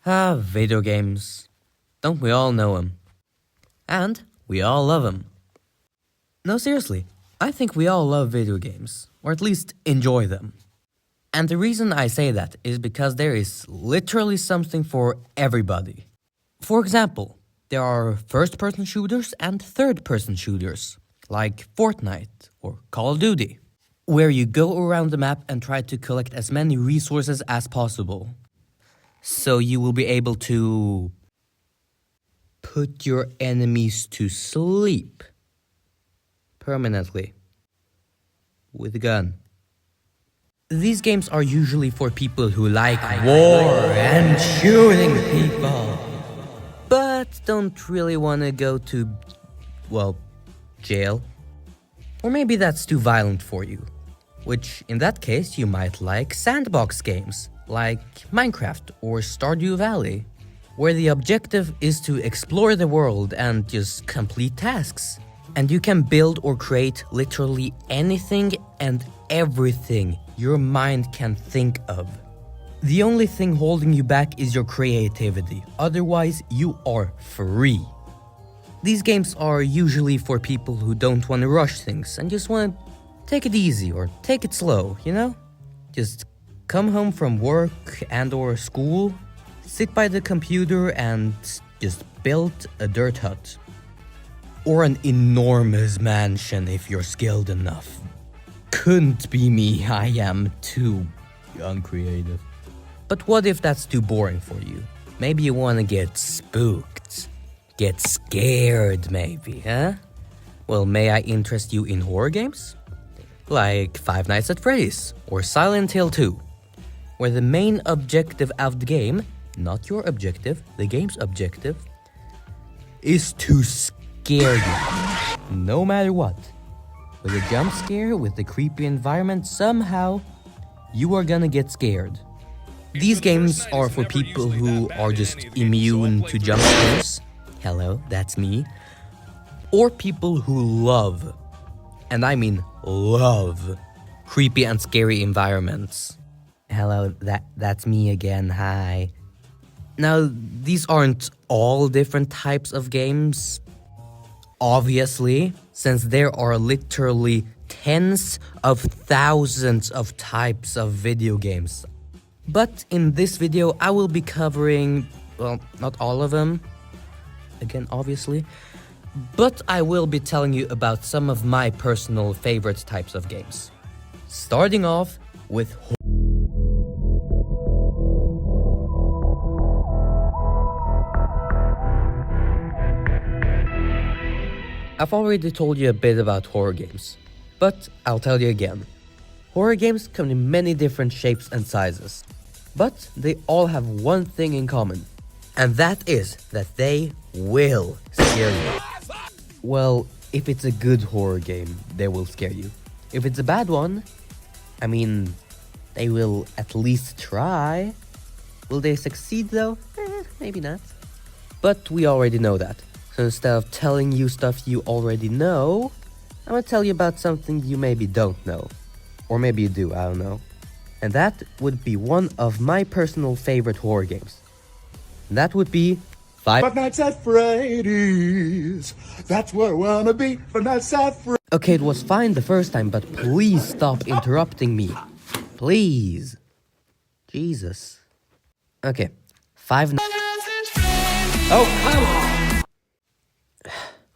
Video games. Don't we all know them? And we all love them. No, seriously, I think we all love video games, or at least enjoy them. And the reason I say that is because there is literally something for everybody. For example, there are first-person shooters and third-person shooters, like Fortnite or Call of Duty, where you go around the map and try to collect as many resources as possible. So you will be able to put your enemies to sleep permanently with a gun. These games are usually for people who like war and shooting people, but don't really want to go to, jail. Or maybe that's too violent for you, which in that case you might like sandbox games like Minecraft or Stardew Valley, where the objective is to explore the world and just complete tasks. And you can build or create literally anything and everything your mind can think of. The only thing holding you back is your creativity, otherwise you are free. These games are usually for people who don't want to rush things and just want to take it easy or take it slow, you know? Just come home from work and or school, sit by the computer and just build a dirt hut. Or an enormous mansion if you're skilled enough. Couldn't be me, I am too uncreative. But what if that's too boring for you? Maybe you wanna get spooked. Get scared maybe, huh? Well, may I interest you in horror games? Like Five Nights at Freddy's or Silent Hill 2, where the main objective of the game, not your objective, the game's objective, is to scare you, no matter what. With a jump scare, with the creepy environment, somehow you are gonna get scared. These games are for people who are just immune to jump scares. Hello, that's me. Or people who love, and I mean love, creepy and scary environments. Hello, that's me again, hi. Now, these aren't all different types of games, obviously, since there are literally tens of thousands of types of video games. But in this video, I will be covering, well, not all of them, again, obviously, but I will be telling you about some of my personal favorite types of games. Starting off with I've already told you a bit about horror games, but I'll tell you again. Horror games come in many different shapes and sizes, but they all have one thing in common, and that is that they will scare you. Well, if it's a good horror game, they will scare you. If it's a bad one, I mean, they will at least try. Will they succeed though? Maybe not. But we already know that. So instead of telling you stuff you already know, I'm gonna tell you about something you maybe don't know. Or maybe you do, I don't know. And that would be one of my personal favorite horror games. And that would be Five Nights at Freddy's. That's where I wanna be. Five Nights at Freddy's. Okay, it was fine the first time, but please stop interrupting me. Please. Jesus. Okay. Oh, come on!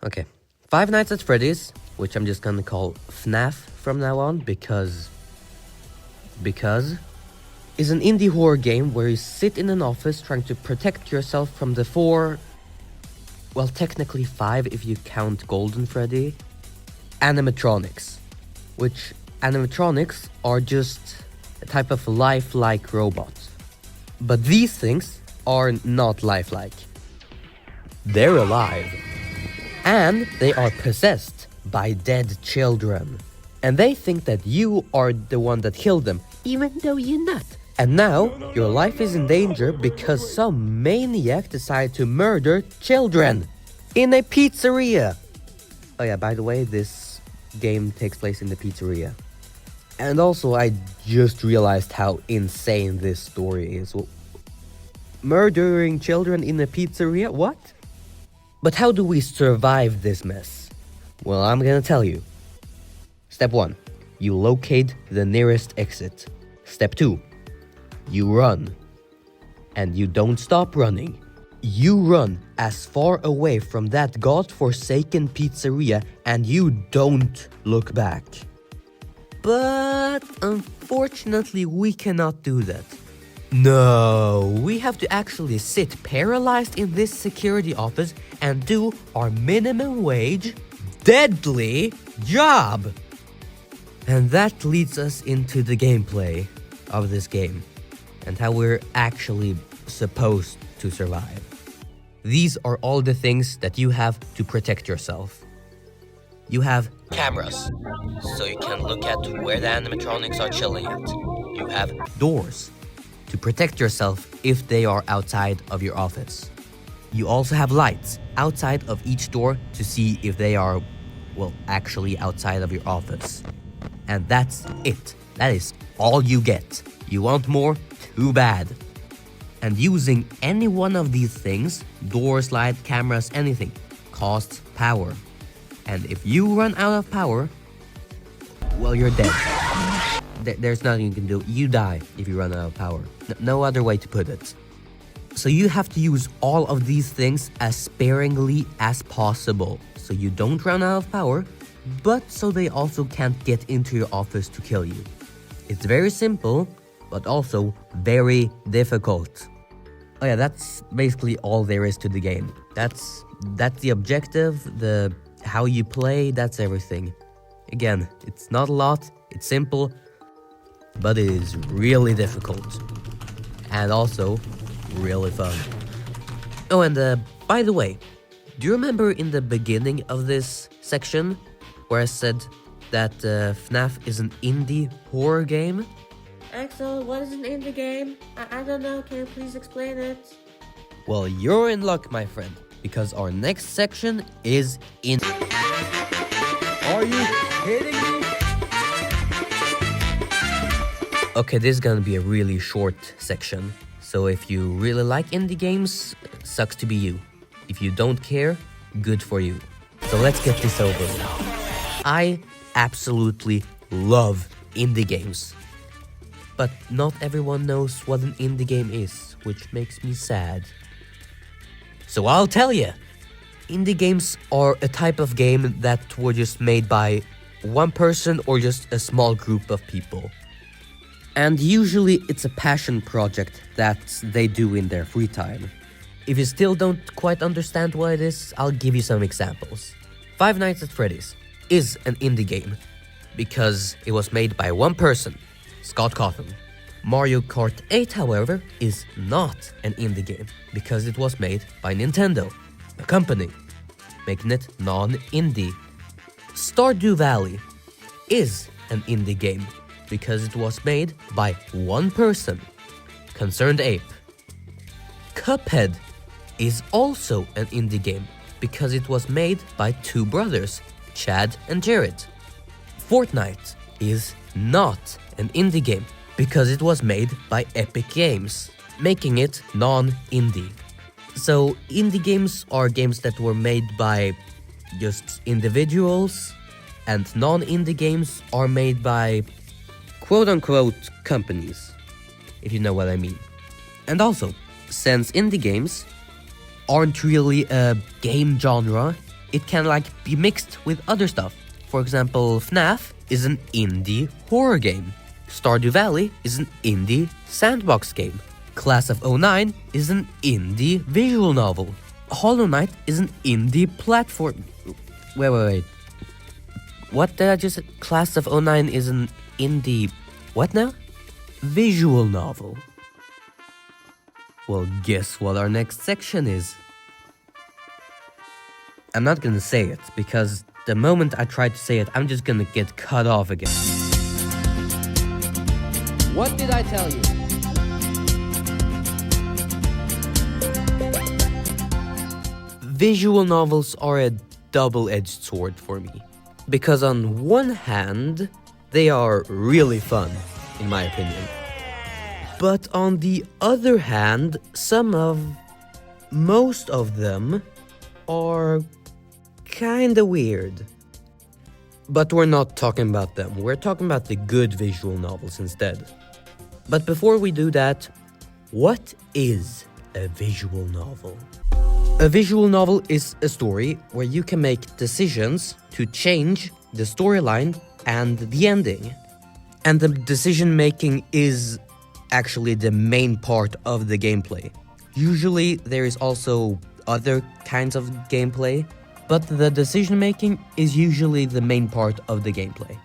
Okay. Five Nights at Freddy's, which I'm just gonna call FNAF from now on, because, is an indie horror game where you sit in an office trying to protect yourself from the technically 5 if you count Golden Freddy, animatronics. Which animatronics are just a type of lifelike robot. But these things are not lifelike. They're alive. And they are possessed by dead children. And they think that you are the one that killed them, even though you're not. And now, your life is in danger because some maniac decided to murder children in a pizzeria. Oh yeah, by the way, this game takes place in the pizzeria. And also, I just realized how insane this story is. Murdering children in a pizzeria? What? But how do we survive this mess? Well, I'm gonna tell you. Step 1. You locate the nearest exit. Step 2. You run. And you don't stop running. You run as far away from that god-forsaken pizzeria and you don't look back. But unfortunately, we cannot do that. No, we have to actually sit paralyzed in this security office and do our minimum wage, deadly job. And that leads us into the gameplay of this game and how we're actually supposed to survive. These are all the things that you have to protect yourself. You have cameras, so you can look at where the animatronics are chilling at. You have doors to protect yourself if they are outside of your office. You also have lights outside of each door to see if they are, well, actually outside of your office. And that's it. That is all you get. You want more? Too bad. And using any one of these things, doors, light, cameras, anything, costs power. And if you run out of power, well, you're dead. There's nothing you can do. You die if you run out of power. No other way to put it. So you have to use all of these things as sparingly as possible, so you don't run out of power, but so they also can't get into your office to kill you. It's very simple, but also very difficult. Oh yeah, that's basically all there is to the game. That's the objective, the how you play, that's everything. Again, it's not a lot, it's simple, but it is really difficult. And also, really fun. Oh, and by the way, do you remember in the beginning of this section where I said that FNAF is an indie horror game? Axel, what is an indie game? I don't know, can you please explain it? Well, you're in luck, my friend, because our next section is in. Are you kidding me? Okay, this is gonna be a really short section, so if you really like indie games, sucks to be you. If you don't care, good for you. So let's get this over with. I absolutely love indie games. But not everyone knows what an indie game is, which makes me sad. So I'll tell you. Indie games are a type of game that were just made by one person or just a small group of people. And usually it's a passion project that they do in their free time. If you still don't quite understand what it is, I'll give you some examples. Five Nights at Freddy's is an indie game because it was made by one person, Scott Cawthon. Mario Kart 8, however, is not an indie game because it was made by Nintendo, a company, making it non-indie. Stardew Valley is an indie game because it was made by one person, Concerned Ape. Cuphead is also an indie game because it was made by two brothers, Chad and Jared. Fortnite is not an indie game because it was made by Epic Games, making it non-indie. So indie games are games that were made by just individuals, and non-indie games are made by quote-unquote companies, if you know what I mean. And also, since indie games aren't really a game genre, it can be mixed with other stuff. For example, FNAF is an indie horror game. Stardew Valley is an indie sandbox game. Class of 09 is an indie visual novel. Hollow Knight is an indie platform. Wait. What did I just say? Class of 09 is an indie... What now? Visual novel. Well, guess what our next section is? I'm not gonna say it, because the moment I try to say it, I'm just gonna get cut off again. What did I tell you? Visual novels are a double-edged sword for me. Because on one hand, they are really fun, in my opinion. But on the other hand, most of them are kinda weird. But we're not talking about them, we're talking about the good visual novels instead. But before we do that, what is a visual novel? A visual novel is a story where you can make decisions to change the storyline and the ending. And the decision making is actually the main part of the gameplay. Usually there is also other kinds of gameplay, but the decision making is usually the main part of the gameplay.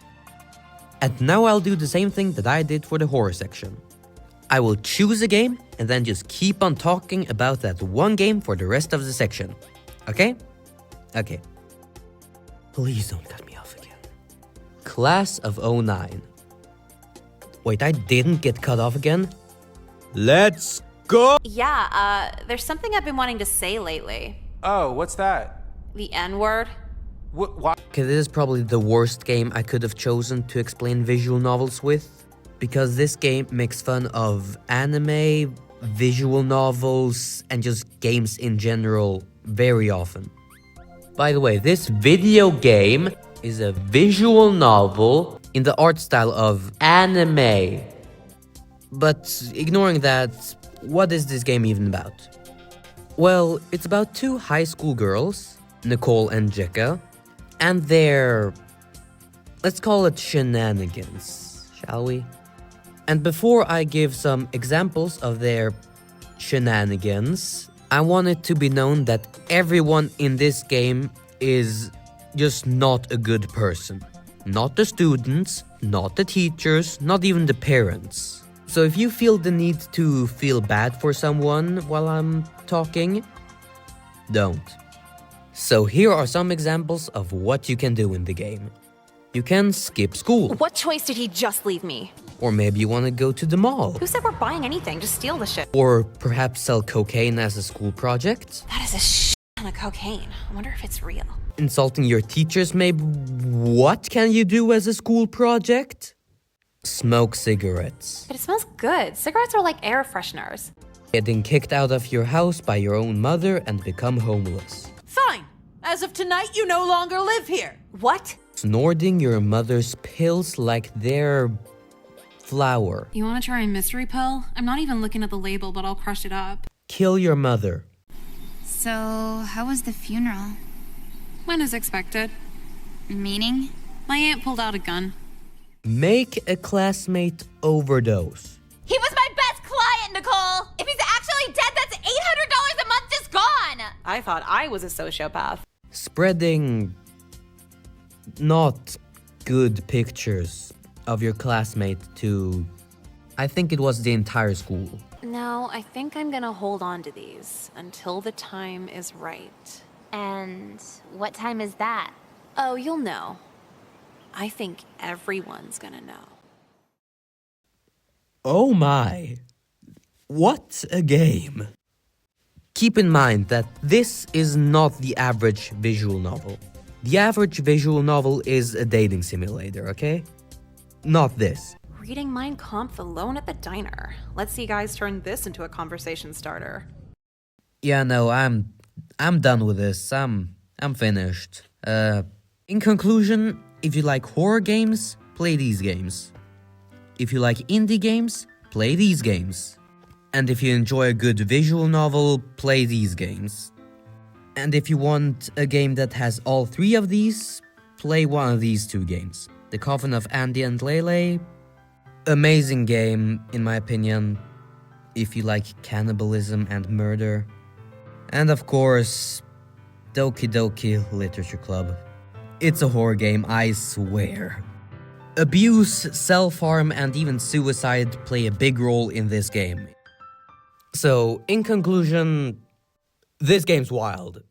And now I'll do the same thing that I did for the horror section. I will choose a game and then just keep on talking about that one game for the rest of the section. Okay? Okay. Please don't cut me off again. Class of 09. Wait, I didn't get cut off again? Let's go! Yeah, there's something I've been wanting to say lately. Oh, what's that? The N-word. Why? Okay, this is probably the worst game I could have chosen to explain visual novels with, because this game makes fun of anime, visual novels, and just games in general very often. By the way, this video game is a visual novel in the art style of anime. But ignoring that, what is this game even about? Well, it's about two high school girls, Nicole and Jekka, and their, let's call it shenanigans, shall we? And before I give some examples of their shenanigans, I want it to be known that everyone in this game is just not a good person. Not the students, not the teachers, not even the parents. So if you feel the need to feel bad for someone while I'm talking, don't. So here are some examples of what you can do in the game. You can skip school. What choice did he just leave me? Or maybe you want to go to the mall. Who said we're buying anything? Just steal the shit. Or perhaps sell cocaine as a school project. That is a shit ton of cocaine. I wonder if it's real. Insulting your teachers, maybe. What can you do as a school project? Smoke cigarettes. But it smells good. Cigarettes are like air fresheners. Getting kicked out of your house by your own mother and become homeless. Fine. As of tonight, you no longer live here. What? Snorting your mother's pills like they're flour. You want to try a mystery pill? I'm not even looking at the label, but I'll crush it up. Kill your mother. So, how was the funeral? When is expected? Meaning? My aunt pulled out a gun. Make a classmate overdose. He was my best client, Nicole! If he's actually dead, that's $800 a month just gone! I thought I was a sociopath. Spreading not good pictures of your classmate to, I think it was the entire school. No, I think I'm gonna hold on to these until the time is right. And what time is that? Oh, you'll know. I think everyone's gonna know. Oh my. What a game. Keep in mind that this is not the average visual novel. The average visual novel is a dating simulator, okay? Not this. Reading Mein Kampf alone at the diner. Let's see guys turn this into a conversation starter. Yeah, no, I'm done with this. I'm finished. In conclusion, if you like horror games, play these games. If you like indie games, play these games. And if you enjoy a good visual novel, play these games. And if you want a game that has all three of these, play one of these two games. The Coffin of Andy and Lele. Amazing game, in my opinion, if you like cannibalism and murder. And of course, Doki Doki Literature Club. It's a horror game, I swear. Abuse, self-harm, and even suicide play a big role in this game. So, in conclusion, this game's wild.